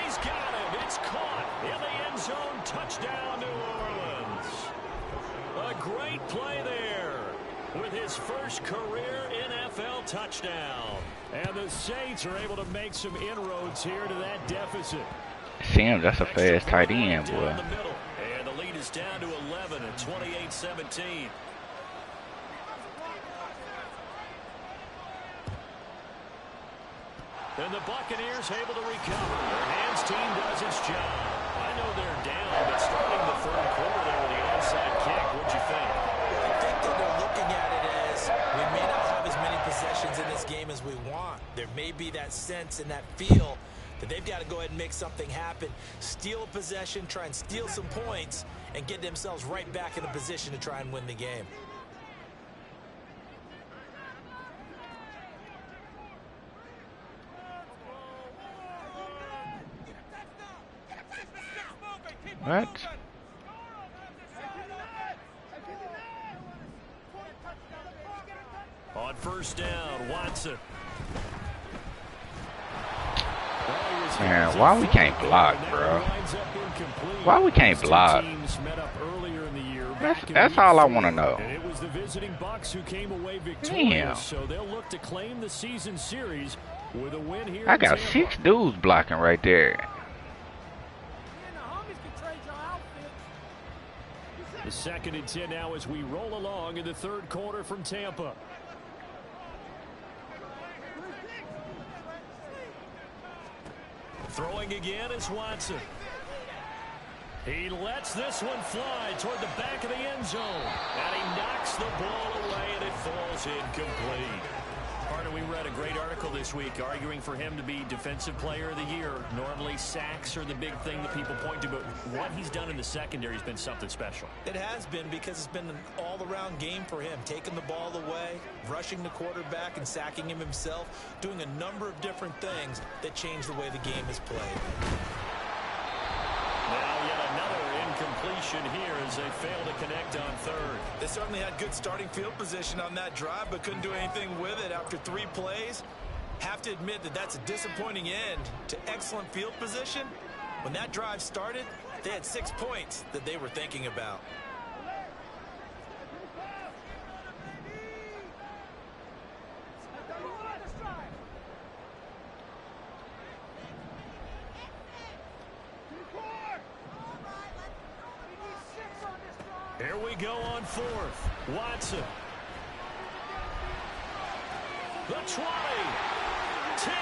he's got him. It's caught in the end zone. Touchdown, New Orleans. A great play there. with his first career NFL touchdown. And the Saints are able to make some inroads here to that deficit. Sam, that's a fast tight end, boy. And the lead is down to 11 at 28-17. And the Buccaneers able to recover. Their hands team does its job. I know they're down, but starting the third quarter there with the onside kick, what'd you think? I think that they're looking at it as we may not have as many possessions in this game as we want. There may be that sense and that feel that they've got to go ahead and make something happen, steal a possession, try and steal some points, and get themselves right back in a position to try and win the game. What? On first down, Watson. Man, why we can't block, bro? Why we can't block? That's all I want to know. And it was the visiting Bucs who came away victorious, so they'll look to claim the season series with a win here. I got 6 dudes blocking right there. The 2nd and 10 now as we roll along in the third quarter from Tampa. Throwing again is Watson. He lets this one fly toward the back of the end zone. And he knocks the ball away and it falls incomplete. Partner, we read a great article this week arguing for him to be Defensive Player of the Year. Normally sacks are the big thing that people point to, but what he's done in the secondary has been something special. It has been, because it's been an all-around game for him, taking the ball away, rushing the quarterback and sacking him himself, doing a number of different things that change the way the game is played. Now yet another incompletion here as they fail to connect on third. They certainly had good starting field position on that drive, but couldn't do anything with it after 3 plays. Have to admit that that's a disappointing end to excellent field position. When that drive started, they had 6 points that they were thinking about. Here we go on 4th. Watson. The 20. 10.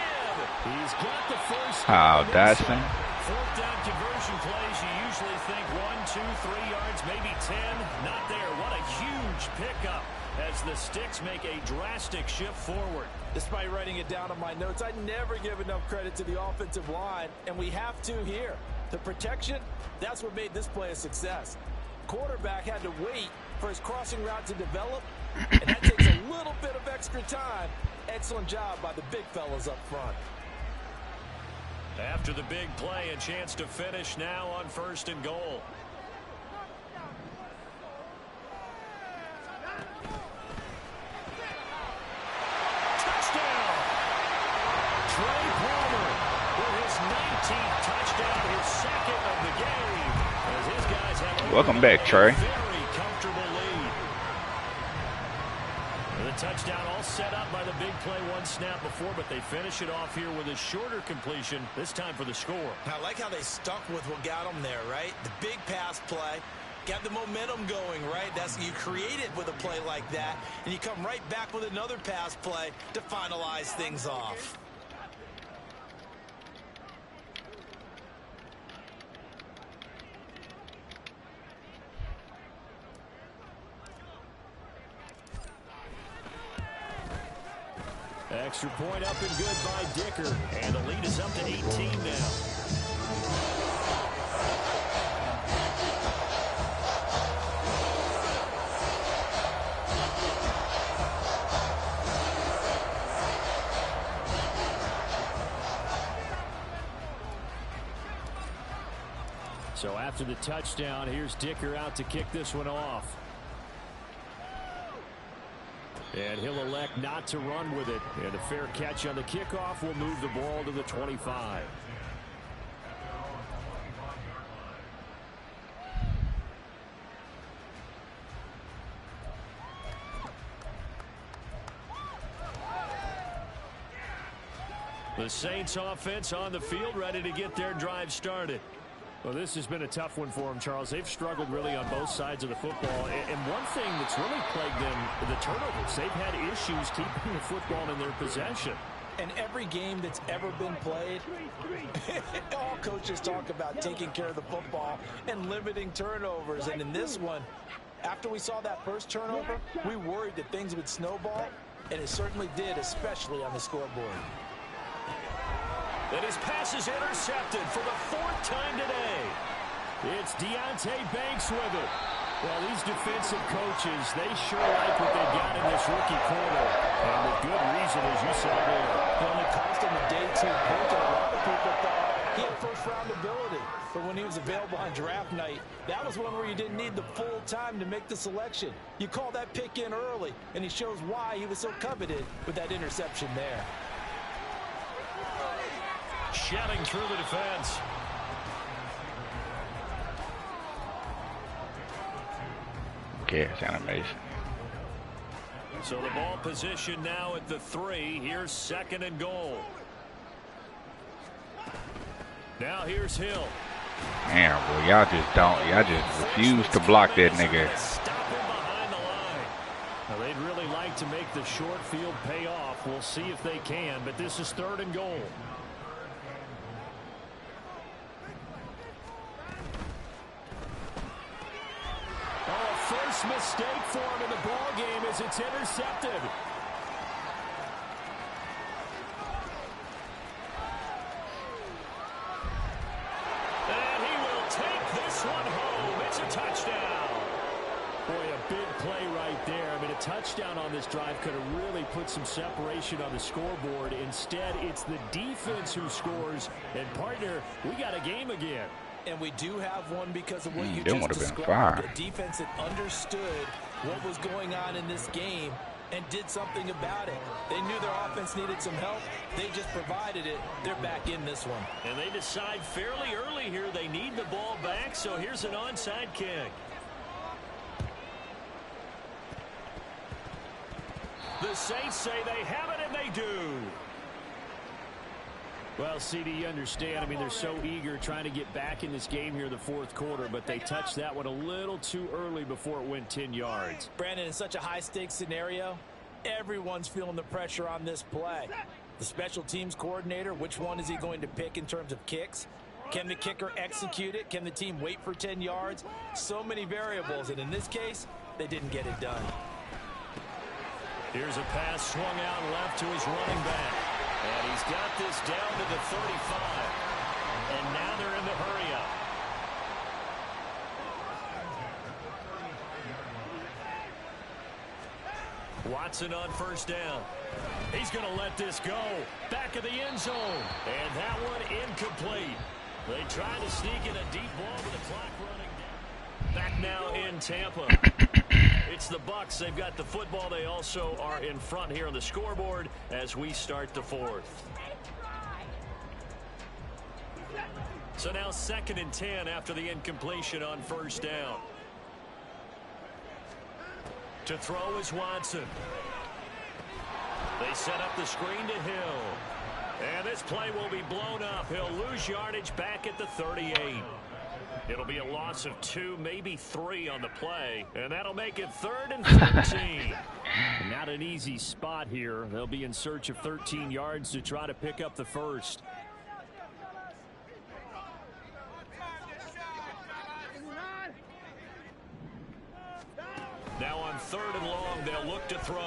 He's got the first. Oh, Dodson. 4th down conversion plays. You usually think 1, 2, 3 yards, maybe 10. Not there. What a huge pickup as the Sticks make a drastic shift forward. Despite writing it down on my notes, I never give enough credit to the offensive line, and we have to here. The protection, that's what made this play a success. Quarterback had to wait for his crossing route to develop, and that takes a little bit of extra time. Excellent job by the big fellas up front. After the big play, a chance to finish now on 1st and goal. Touchdown! Trey Palmer with his 19th touchdown, his 2nd of the game. As his guys have Welcome back, Trey. very comfortable lead. The touchdown all set up by the big play 1 snap before, but they finish it off here with a shorter completion, this time for the score. I like how they stuck with what got them there, right? The big pass play, got the momentum going, right? That's, you create it with a play like that, and you come right back with another pass play to finalize things off. Extra point up and good by Dicker. And the lead is up to 18 now. So after the touchdown, here's Dicker out to kick this one off. And he'll elect not to run with it. And a fair catch on the kickoff will move the ball to the 25. The Saints offense on the field, ready to get their drive started. Well, this has been a tough one for them, Charles. They've struggled really on both sides of the football. And one thing that's really plagued them, the turnovers. They've had issues keeping the football in their possession. And every game that's ever been played, all coaches talk about taking care of the football and limiting turnovers. And in this one, after we saw that first turnover, we worried that things would snowball, and it certainly did, especially on the scoreboard. And his pass is intercepted for the 4th time today. It's Deontay Banks with it. Well, these defensive coaches, they sure like what they got in this rookie corner. And with good reason, as you said there. It only cost him a day 2 pick, and a lot of people thought he had first-round ability. But when he was available on draft night, that was one where you didn't need the full time to make the selection. You call that pick in early, and he shows why he was so coveted with that interception there. Shedding through the defense. Gas animation. So the ball position now at the 3. Here's 2nd and goal. Now here's Hill. Damn, boy, y'all just refuse to block that nigga. Stop him behind the line. Now, they'd really like to make the short field pay off. We'll see if they can, but this is 3rd and goal. First mistake for him in the ball game as it's intercepted. And he will take this one home. It's a touchdown. Boy, a big play right there. I mean, a touchdown on this drive could have really put some separation on the scoreboard. Instead, it's the defense who scores. And, partner, we got a game again. And we do have one because of what you That just would have been described. fire. A defense that understood what was going on in this game and did something about it. They knew their offense needed some help. They just provided it. They're back in this one. And they decide fairly early here they need the ball back, so here's an onside kick. The Saints say they have it, and they do. Well, CD, you understand. I mean, they're so eager trying to get back in this game here in the 4th quarter, but they touched that one a little too early before it went 10 yards. Brandon, in such a high-stakes scenario, everyone's feeling the pressure on this play. The special teams coordinator, which one is he going to pick in terms of kicks? Can the kicker execute it? Can the team wait for 10 yards? So many variables, and in this case, they didn't get it done. Here's a pass swung out left to his running back. And he's got this down to the 35. And now they're in the hurry-up. Watson on 1st down. He's going to let this go. Back of the end zone. And that one incomplete. They try to sneak in a deep ball with the clock running down. Back now in Tampa. It's the Bucs. They've got the football. They also are in front here on the scoreboard as we start the 4th. So now 2nd and 10 after the incompletion on 1st down. To throw is Watson. They set up the screen to Hill. And this play will be blown up. He'll lose yardage back at the 38. It'll be a loss of 2, maybe 3 on the play. And that'll make it 3rd and 13. Not an easy spot here. They'll be in search of 13 yards to try to pick up the 1st. Now on 3rd and long, they'll look to throw.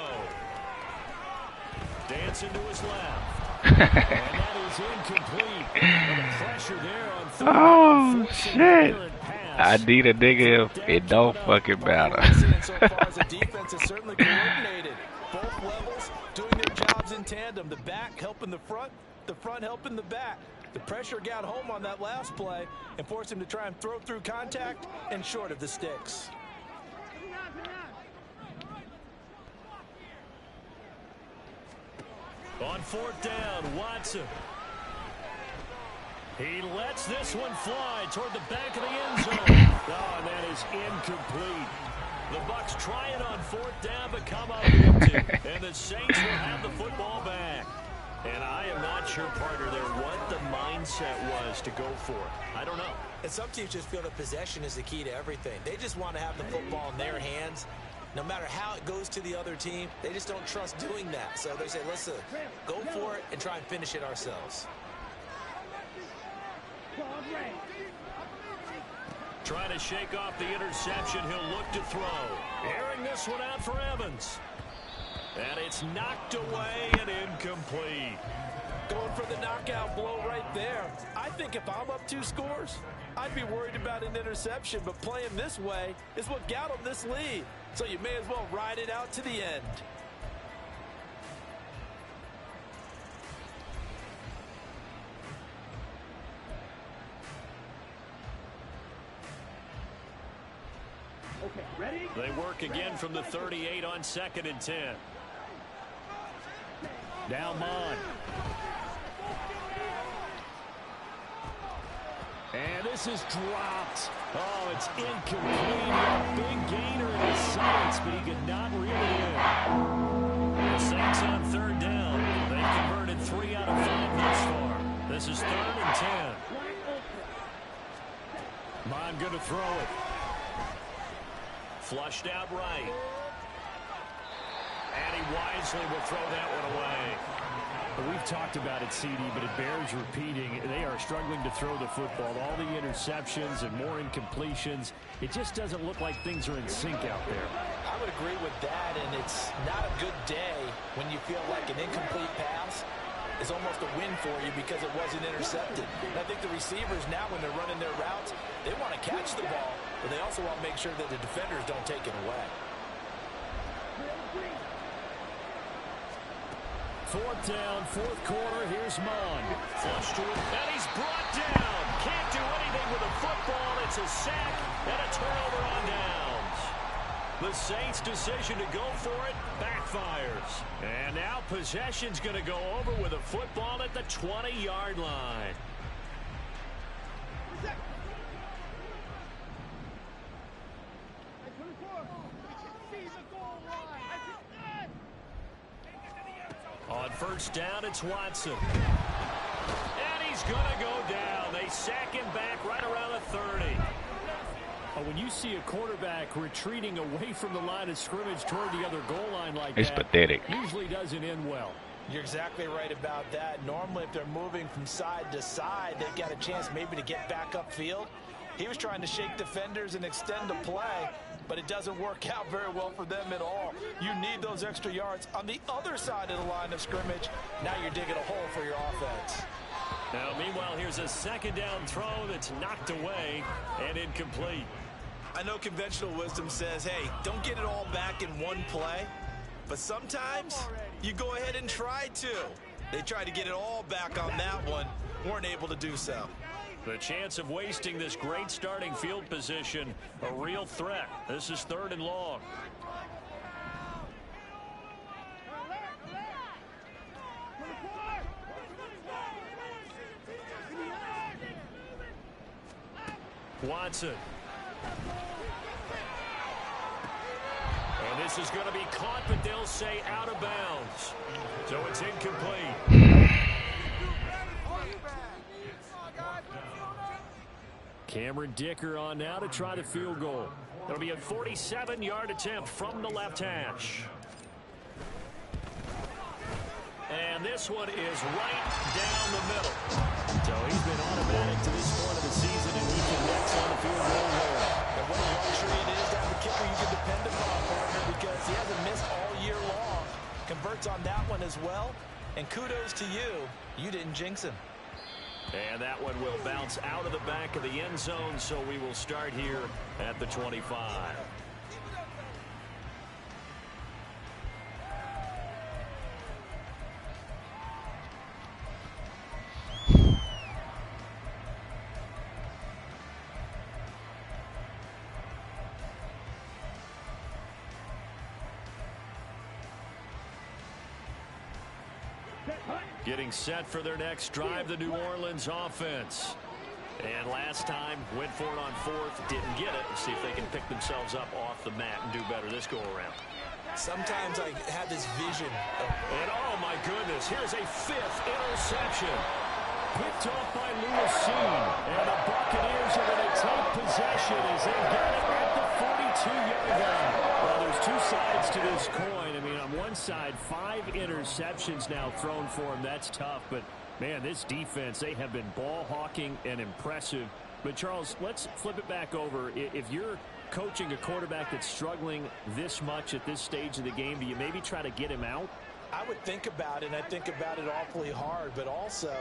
Dancing to his left. And that is incomplete. And the pressure there on 3rd. Oh, shit. I need a nigga if it don't fucking matter. So far as the defense is certainly coordinated. Both levels doing their jobs in tandem. The back helping the front helping the back. The pressure got home on that last play and forced him to try and throw through contact and short of the sticks. On 4th down, Watson. He lets this one fly toward the back of the end zone. Oh, and that is incomplete. The Bucs try it on 4th down, but come up empty. And the Saints will have the football back. And I am not sure, partner, there what the mindset was to go for it. I don't know. And some teams just feel that possession is the key to everything. They just want to have the football in their hands. No matter how it goes to the other team, they just don't trust doing that. So they say, listen, go for it and try and finish it ourselves. Trying to shake off the interception. He'll look to throw. Airing this one out for Evans. And it's knocked away and incomplete. Going for the knockout blow right there. I think if I'm up 2 scores, I'd be worried about an interception, but playing this way is what got them this lead. So you may as well ride it out to the end. Okay, ready? They work again from the 38 on 2nd and 10. Now Mon. And this is dropped. Oh, it's incomplete. A big gainer in his sights, but he could not reel it in. The Saints on 3rd down. They've converted 3 out of 5 thus far. This is 3rd and 10. Mon going to throw it. Flushed out right. And he wisely will throw that one away. We've talked about it, CD, but it bears repeating. They are struggling to throw the football. All the interceptions and more incompletions. It just doesn't look like things are in sync out there. I would agree with that, and it's not a good day when you feel like an incomplete pass is almost a win for you because it wasn't intercepted. And I think the receivers now, when they're running their routes, they want to catch the ball, but they also want to make sure that the defenders don't take it away. 4th down, 4th quarter. Here's Mon. Flush to it, and he's brought down. Can't do anything with the football. It's a sack and a turnover on downs. The Saints' decision to go for it backfires. And now possession's going to go over with a football at the 20-yard line. On 1st down, it's Watson. And he's going to go down. They sack him back right around the 30. When you see a quarterback retreating away from the line of scrimmage toward the other goal line like It's that, pathetic. usually doesn't end well. You're exactly right about that. Normally, if they're moving from side to side, they've got a chance maybe to get back upfield. He was trying to shake defenders and extend the play, but it doesn't work out very well for them at all. You need those extra yards on the other side of the line of scrimmage. Now you're digging a hole for your offense. Now, meanwhile, here's a 2nd down throw that's knocked away and incomplete. I know conventional wisdom says, hey, don't get it all back in one play. But sometimes you go ahead and try to. They tried to get it all back on that one. Weren't able to do so. The chance of wasting this great starting field position, a real threat. This is 3rd and long. Watson. And this is going to be caught, but they'll say out of bounds. So it's incomplete. Cameron Dicker on now to try the field goal. It'll be a 47-yard attempt from the left hash. And this one is right down the middle. So he's been automatic to this point of the season, and he connects on the field goal there. And what a luxury it is to have a kicker you can depend upon, partner, because he hasn't missed all year long. Converts on that one as well. And kudos to you. You didn't jinx him. And that one will bounce out of the back of the end zone, so we will start here at the 25. Getting set for their next drive, the New Orleans offense. And last time, went for it on 4th, didn't get it. Let's see if they can pick themselves up off the mat and do better this go-around. Sometimes I have this vision of, And oh my goodness, here's a 5th interception. Picked off by Lewis-Cine. And the Buccaneers are going to take possession as they get it at the 42-yard line. Well, there's two sides to this coin. I mean, on one side, 5 interceptions now thrown for him. That's tough. But, man, this defense, they have been ball hawking and impressive. But, Charles, let's flip it back over. If you're coaching a quarterback that's struggling this much at this stage of the game, do you maybe try to get him out? I would think about it, and I think about it awfully hard, but also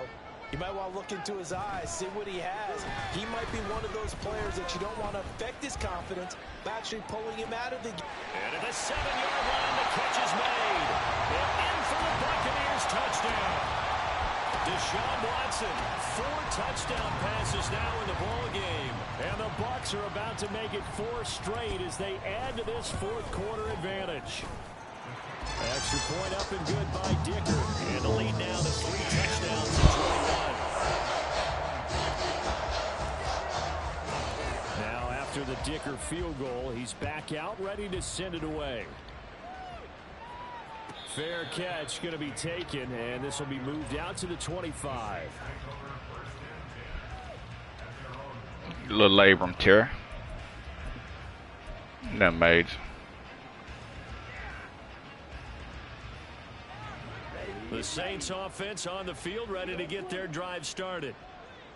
you might want to look into his eyes, see what he has. He might be one of those players that you don't want to affect his confidence by actually pulling him out of the game. And at the 7-yard line, the catch is made. And in for the Buccaneers touchdown. Deshaun Watson, 4 touchdown passes now in the ball game. And the Bucs are about to make it 4 straight as they add to this fourth-quarter advantage. Extra point up and good by Dicker. And the lead now to 3 touchdowns to 21. Now after the Dicker field goal, he's back out ready to send it away. Fair catch going to be taken, and this will be moved out to the 25. Little labrum tear. That made. The Saints offense on the field ready to get their drive started.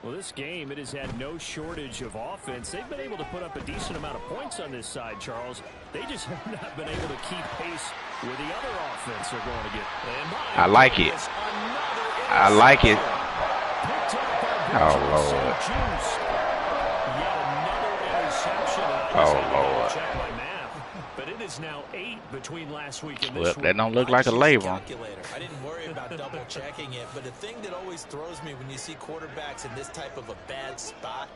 Well, this game, it has had no shortage of offense. They've been able to put up a decent amount of points on this side, Charles. They just have not been able to keep pace with the other offense they're going to get. I like it. I like it. Oh, Lord. Oh, Lord. But it is now 8 between last week and this Well, week. that don't look like a label. I didn't worry about double checking it, but the thing that always throws me when you see quarterbacks in this type of a bad spot,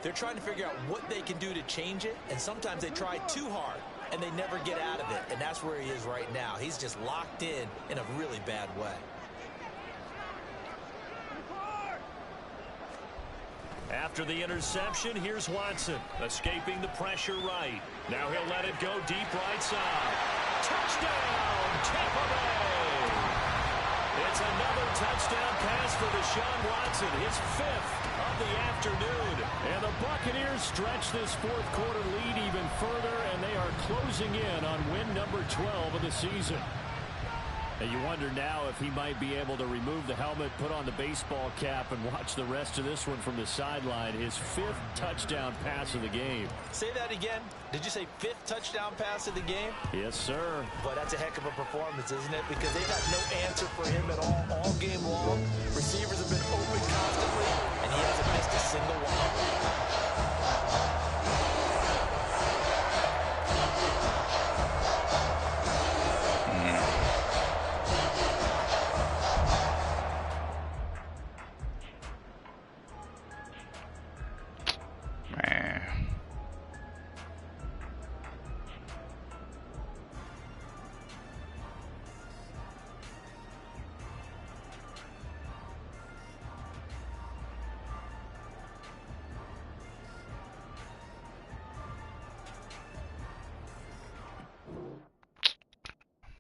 they're trying to figure out what they can do to change it, and sometimes they try too hard and they never get out of it, and that's where he is right now. He's just locked in a really bad way. After the interception, here's Watson, escaping the pressure right. Now he'll let it go deep right side. Touchdown, Tampa Bay! It's another touchdown pass for Deshaun Watson, his 5th of the afternoon. And the Buccaneers stretch this fourth-quarter lead even further, and they are closing in on win number 12 of the season. And you wonder now if he might be able to remove the helmet, put on the baseball cap, and watch the rest of this one from the sideline. His 5th touchdown pass of the game. Say that again. Did you say 5th touchdown pass of the game? Yes, sir. But that's a heck of a performance, isn't it? Because they got no answer for him at all game long. Receivers have been open constantly, and he hasn't missed a single one.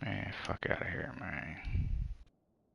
Man, fuck out of here, man.